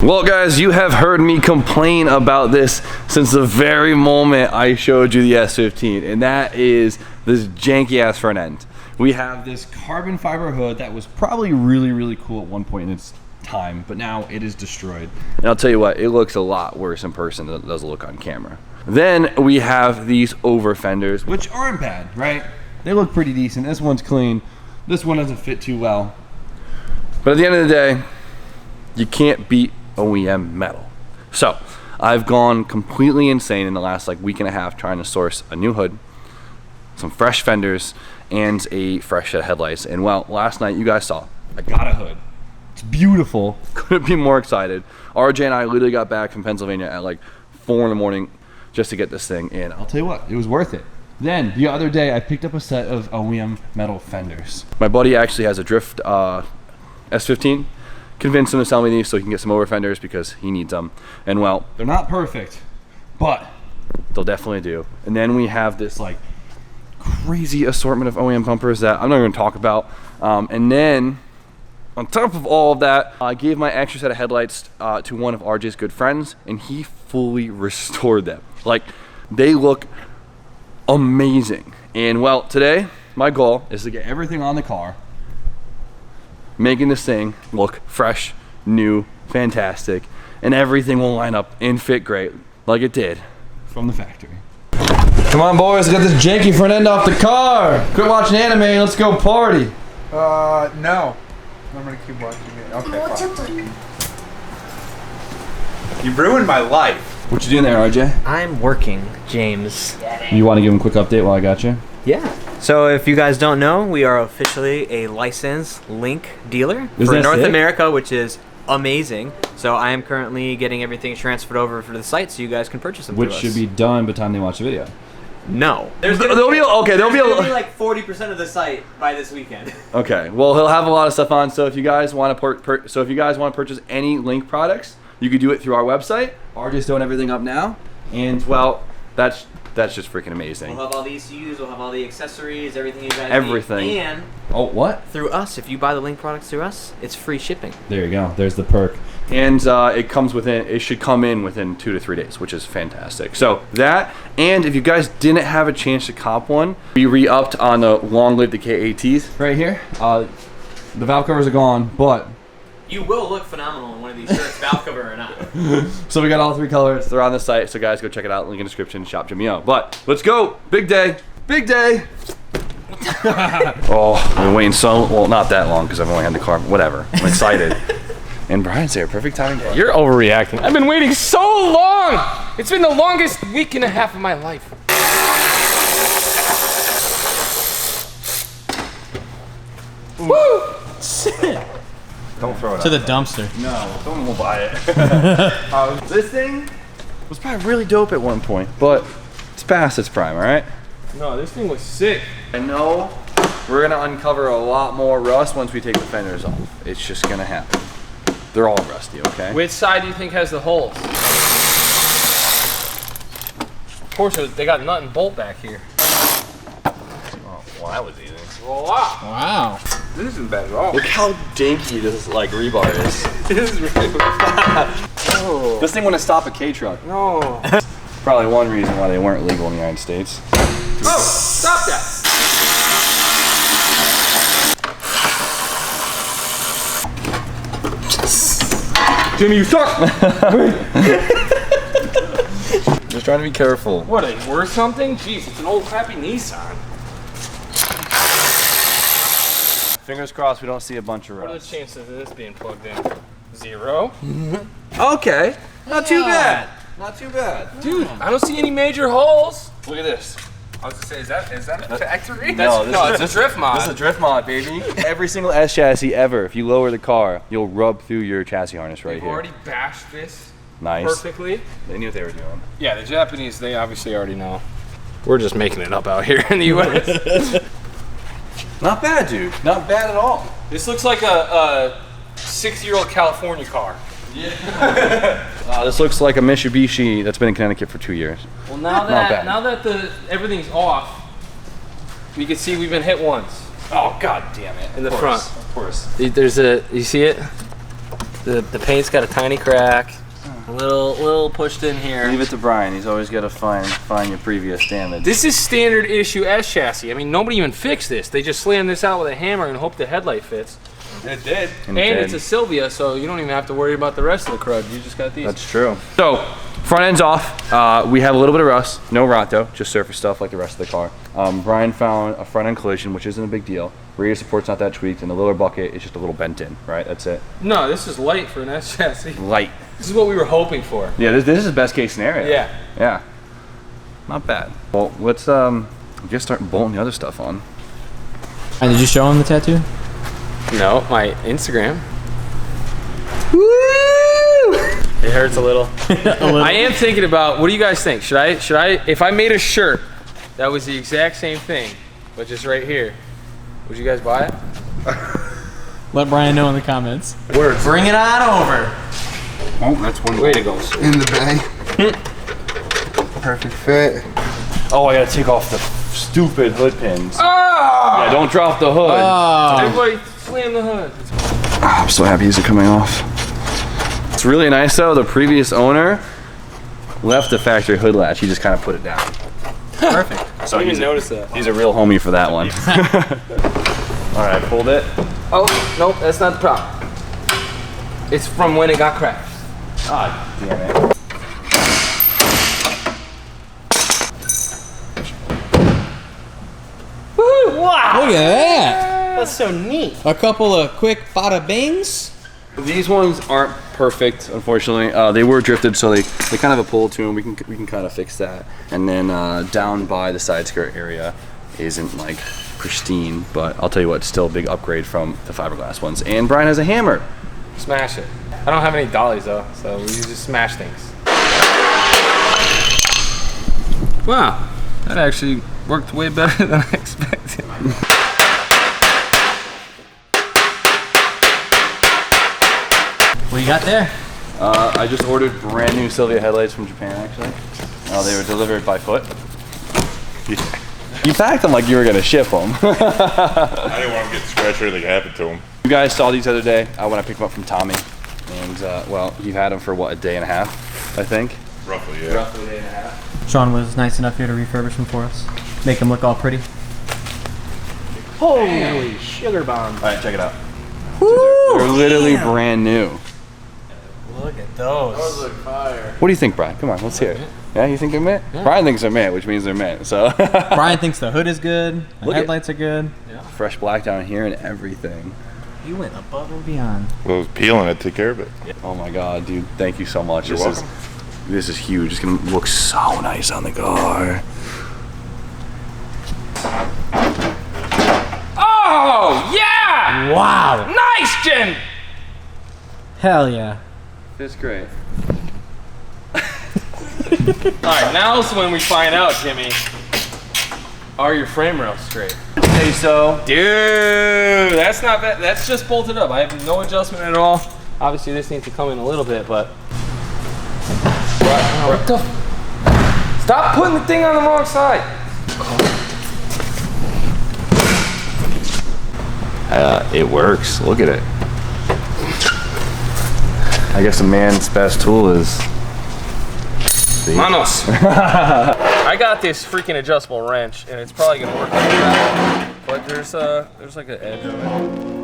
Well guys, you have heard me complain about this since the very moment I showed you the S15, and that is this janky ass front end. We have this carbon fiber hood that was probably really cool at one point in its time, but now it is destroyed. And I'll tell you what, it looks a lot worse in person than it does look on camera. Then we have these over fenders, which aren't bad, right? They look pretty decent. This one's clean. This one doesn't fit too well. But at the end of the day, you can't beat OEM metal. So I've gone completely insane in the last week and a half trying to source a new hood, some fresh fenders, and a fresh set of headlights. And well, last night you guys saw I got a hood. It's beautiful. Couldn't be more excited. RJ and I literally got back from Pennsylvania at 4 in the morning just to get this thing, and I'll tell you what, it was worth it. Then the other day I picked up a set of OEM metal fenders. My buddy actually has a Drift S15. Convinced him to sell me these so he can get some over fenders because he needs them. And well, they're not perfect, but they'll definitely do. And then we have this crazy assortment of OEM bumpers that I'm not going to talk about. And then on top of all of that, I gave my extra set of headlights to one of RJ's good friends, and he fully restored them. They look amazing. And well, today my goal is to get everything on the car, making this thing look fresh, new, fantastic, and everything will line up and fit great like it did from the factory. Come on boys, get this janky front end off the car. Quit watching anime, let's go party. No. I'm gonna keep watching it. Okay, fine. You ruined my life. What you doing there, RJ? I'm working, James. You want to give him a quick update while I got you? Yeah. So if you guys don't know, we are officially a licensed Link dealer for North America, which is amazing. So I am currently getting everything transferred over for the site so you guys can purchase them. Which should be done by the time they watch the video. No. There'll be like 40% of the site by this weekend. Okay. Well, he'll have a lot of stuff on. So if you guys want to purchase any Link products, you could do it through our website. RJ's throwing everything up now, and well, that's just freaking amazing. We'll have all the ECUs, we'll have all the accessories, everything you guys everything need. And oh, what? Through us, if you buy the Link products through us, it's free shipping. There you go. There's the perk. And it should come in within 2 to 3 days, which is fantastic. So that, and if you guys didn't have a chance to cop one, we re-upped on the Long Live the KATs right here. The valve covers are gone, but you will look phenomenal in one of these shirts, valve cover or not. So we got all 3 colors. They're on the site. So guys, go check it out. Link in the description. Shop Jimmy O. But let's go. Big day. Big day. Oh, I've been waiting well, not that long because I've only had the car. Whatever. I'm excited. And Brian's there. Perfect timing. You're overreacting. I've been waiting so long. It's been the longest week and a half of my life. Woo! Don't throw it to the dumpster. No, someone will buy it. This thing was probably really dope at one point, but it's past its prime, all right? No, this thing was sick. I know we're gonna uncover a lot more rust once we take the fenders off. It's just gonna happen. They're all rusty, okay? Which side do you think has the holes? Of course, they got nut and bolt back here. Oh, well, that was easy. Voila. Wow. This isn't bad at all. Look how dinky this rebar is. This is really Oh. This thing wouldn't stop a K-truck. No. Probably one reason why they weren't legal in the United States. Oh, stop that. Jimmy, you suck! Just trying to be careful. What, worth something? Jeez, it's an old crappy Nissan. Fingers crossed we don't see a bunch of rust. What are the chances of this being plugged in? 0? Okay, not too bad. Not too bad. Dude, I don't see any major holes. Look at this. I was gonna say, is that a factory? No, That's a drift mod. This is a drift mod, baby. Every single S chassis ever, if you lower the car, you'll rub through your chassis harness right They've here. already bashed this Nice. perfectly. They knew what they were doing. Yeah, the Japanese, they obviously already know. We're just making it up out here in the US. Not bad, dude. Not bad at all. This looks like a 6-year-old California car. Yeah. This looks like a Mitsubishi that's been in Connecticut for 2 years. Well, now that everything's off, you can see we've been hit once. Oh, god damn it. In the front. Of course. You see it? The paint's got a tiny crack. A little pushed in here. Leave it to Brian. He's always got to find your previous damage. This is standard issue S chassis. I mean, nobody even fixed this. They just slammed this out with a hammer and hope the headlight fits. It did. And it's a Sylvia, so you don't even have to worry about the rest of the crud. You just got these. That's true. So, front end's off. We have a little bit of rust. No rot though, just surface stuff like the rest of the car. Brian found a front end collision, which isn't a big deal. Rear support's not that tweaked, and the lower bucket is just a little bent in, right? That's it. No, this is light for an S chassis. Light. This is what we were hoping for. Yeah, this is best case scenario. Yeah. Yeah. Not bad. Well, let's I guess start bolting the other stuff on. And did you show him the tattoo? No, my Instagram. Woo! It hurts a little. I am thinking about, what do you guys think? Should I, if I made a shirt that was the exact same thing, but just right here, would you guys buy it? Let Brian know in the comments. Words. Bring it on over. Oh, that's one Way to go. in the bag. Perfect fit. Oh, I gotta take off the stupid hood pins. Ah! Yeah, don't drop the hood. Everybody slam the hood. I'm so happy these are coming off. It's really nice though. The previous owner left the factory hood latch. He just kind of put it down. Perfect. So I didn't even notice that. He's a real homie for that one. All right, pulled it. Oh, nope, that's not the problem. It's from when it got cracked. Ah, damn it. Woo! Wow! Look at that. That's so neat. A couple of quick bada bings. These ones aren't perfect, unfortunately. They were drifted, so they kind of have a pull to them. We can kind of fix that. And then down by the side skirt area isn't like pristine, but I'll tell you what, still a big upgrade from the fiberglass ones. And Brian has a hammer. Smash it. I don't have any dollies though, so we just smash things. Wow, that actually worked way better than I expected. What you got there? I just ordered brand new Sylvia headlights from Japan, actually. They were delivered by foot. You packed them like you were gonna ship them. I didn't want to get scratched or anything happen to him. You guys saw these the other day when I picked them up from Tommy. And, well, you've had them for, what, a day and a half, I think? Roughly, yeah. Roughly a day and a half. Sean was nice enough here to refurbish them for us. Make them look all pretty. Holy sugar bomb. All right, check it out. They're literally brand new. Look at those. Those look fire. What do you think, Brian? Come on, let's hear it. Yeah, you think they're mint? Yeah. Brian thinks they're mint, which means they're mint. So Brian thinks the hood is good. The Look at- headlights are good. fresh black down here and everything. You went above and beyond. Well, I was peeling it, take care of it. Oh my god, dude! Thank you so much. You're welcome. This is huge. It's gonna look so nice on the car. Oh, yeah! Wow. Nice, Jen! Hell yeah. It's great. Alright, now's when we find out, Jimmy. Are your frame rails straight? Say so. Dude, that's not bad. That's just bolted up. I have no adjustment at all. Obviously, this needs to come in a little bit, but... What the... Stop putting the thing on the wrong side! It works. Look at it. I guess a man's best tool is... Manos. I got this freaking adjustable wrench, and it's probably gonna work like that. But there's like an edge on it.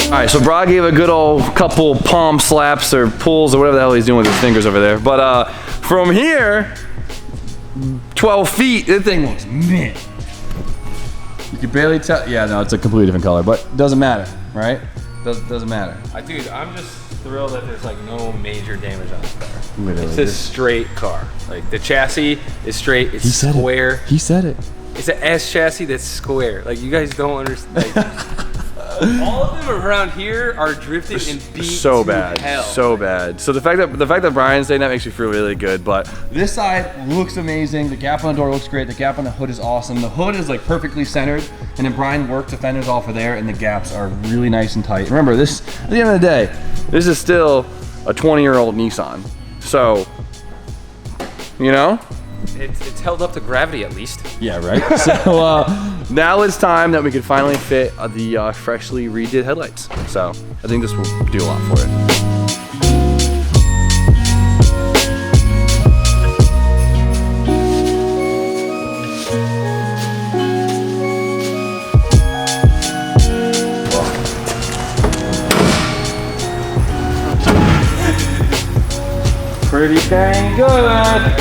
All right, so Brad gave a good old couple palm slaps or pulls or whatever the hell he's doing with his fingers over there. But from here, 12 feet, that thing looks mint. You can barely tell. Yeah, no, it's a completely different color, but doesn't matter, right? Doesn't matter. Dude, I'm just thrilled that there's like no major damage on this car. Literally, It's a straight car. Like the chassis is straight. It's square. He said it. It's an S chassis that's square. Like you guys don't understand. Like, All of them around here are drifted and beat so to bad, hell. so bad. So the fact that Brian's saying that makes me feel really good. But this side looks amazing. The gap on the door looks great. The gap on the hood is awesome. The hood is like perfectly centered, and then Brian worked the fenders off of there, and the gaps are really nice and tight. Remember, this at the end of the day, this is still a 20-year-old Nissan. So, you know. It's held up to gravity at least. Yeah, right? So now it's time that we can finally fit the freshly redid headlights. So I think this will do a lot for it. Pretty dang good.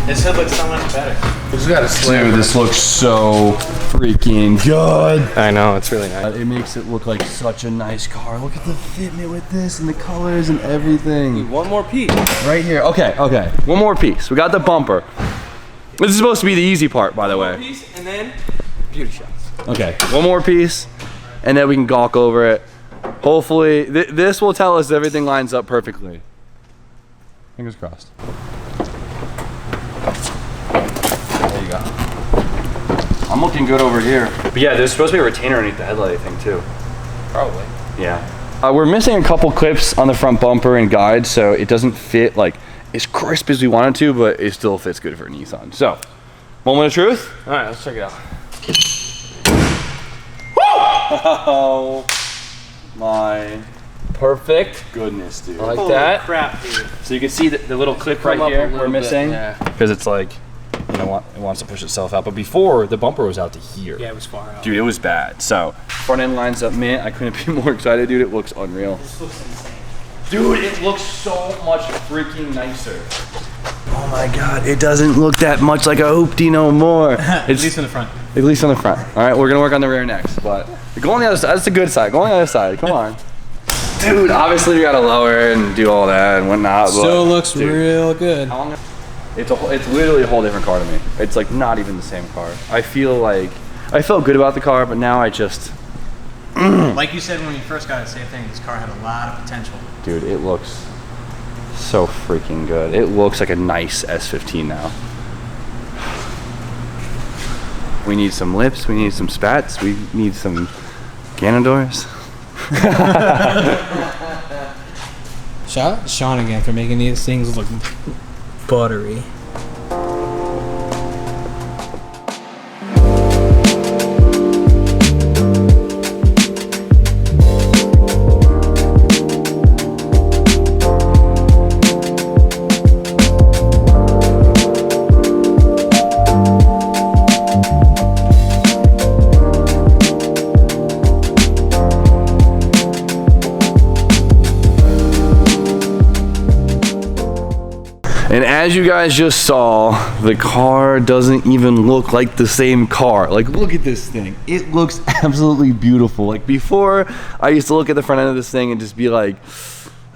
This hood looks so much better. It's got a slam. Dude, this looks so freaking good. I know, it's really nice. It makes it look like such a nice car. Look at the fitment with this and the colors and everything. One more piece. Right here. Okay. One more piece. We got the bumper. This is supposed to be the easy part, by the way. Piece and then beauty shots. Okay. One more piece, and then we can gawk over it. Hopefully, this will tell us everything lines up perfectly. Fingers crossed. There you go. I'm looking good over here. But yeah, there's supposed to be a retainer underneath the headlight thing too. Probably. Yeah. We're missing a couple clips on the front bumper and guide, so it doesn't fit like as crisp as we wanted to, but it still fits good for a Nissan. So, moment of truth. All right, let's check it out. Oh my Perfect. goodness, dude. I like that. Crap, dude. So you can see the little clip Come right up a here little we're bit, missing, yeah. because it's like, you know, it wants to push itself out. But before, the bumper was out to here. Yeah, it was far out. Dude, it was bad. So front end lines up, man. I couldn't be more excited, dude. It looks unreal. This looks insane. Dude, it looks so much freaking nicer. Oh my God, it doesn't look that much like a hoopty no more. At least in the front. At least on the front. All right, we're gonna work on the rear next, but go on the other side. That's the good side. Go on the other side. Come on. Dude, obviously we gotta lower and do all that and whatnot. Still but, looks dude, real good. It's literally a whole different car to me. It's like not even the same car. I felt good about the car, but now I just. Like you said when you first got it, same thing. This car had a lot of potential. Dude, it looks so freaking good. It looks like a nice S15 now. We need some lips, we need some spats, we need some Ganondors. Shout out to Sean again for making these things look buttery. And as you guys just saw, the car doesn't even look like the same car. Like, look at this thing. It looks absolutely beautiful. Like, before, I used to look at the front end of this thing and just be like,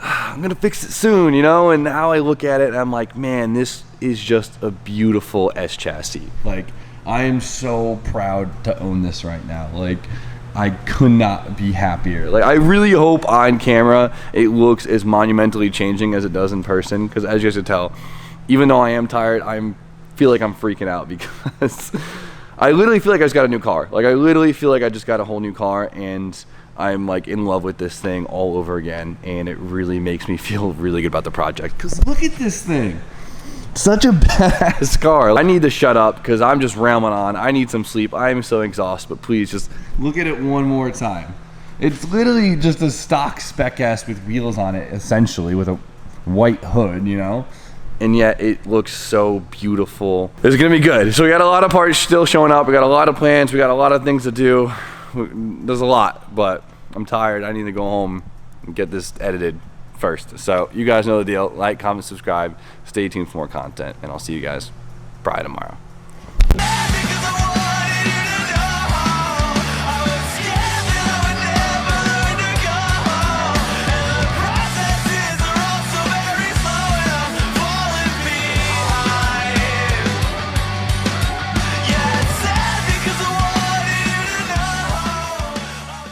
I'm gonna fix it soon, you know? And now I look at it and I'm like, man, this is just a beautiful S chassis. Like, I am so proud to own this right now. Like, I could not be happier. Like, I really hope on camera it looks as monumentally changing as it does in person, because as you guys can tell, even though I am tired, feel like I'm freaking out because I literally feel like I just got a new car. Like, I literally feel like I just got a whole new car and I'm like in love with this thing all over again, and it really makes me feel really good about the project. Because look at this thing. Such a badass car. I need to shut up because I'm just rambling on. I need some sleep. I am so exhausted, but please just look at it one more time. It's literally just a stock spec S with wheels on it, essentially, with a white hood, you know? And yet it looks so beautiful. It's gonna be good. So we got a lot of parts still showing up. We got a lot of plans. We got a lot of things to do. There's a lot, but I'm tired. I need to go home and get this edited first. So you guys know the deal. Like, comment, subscribe. Stay tuned for more content, and I'll see you guys probably tomorrow.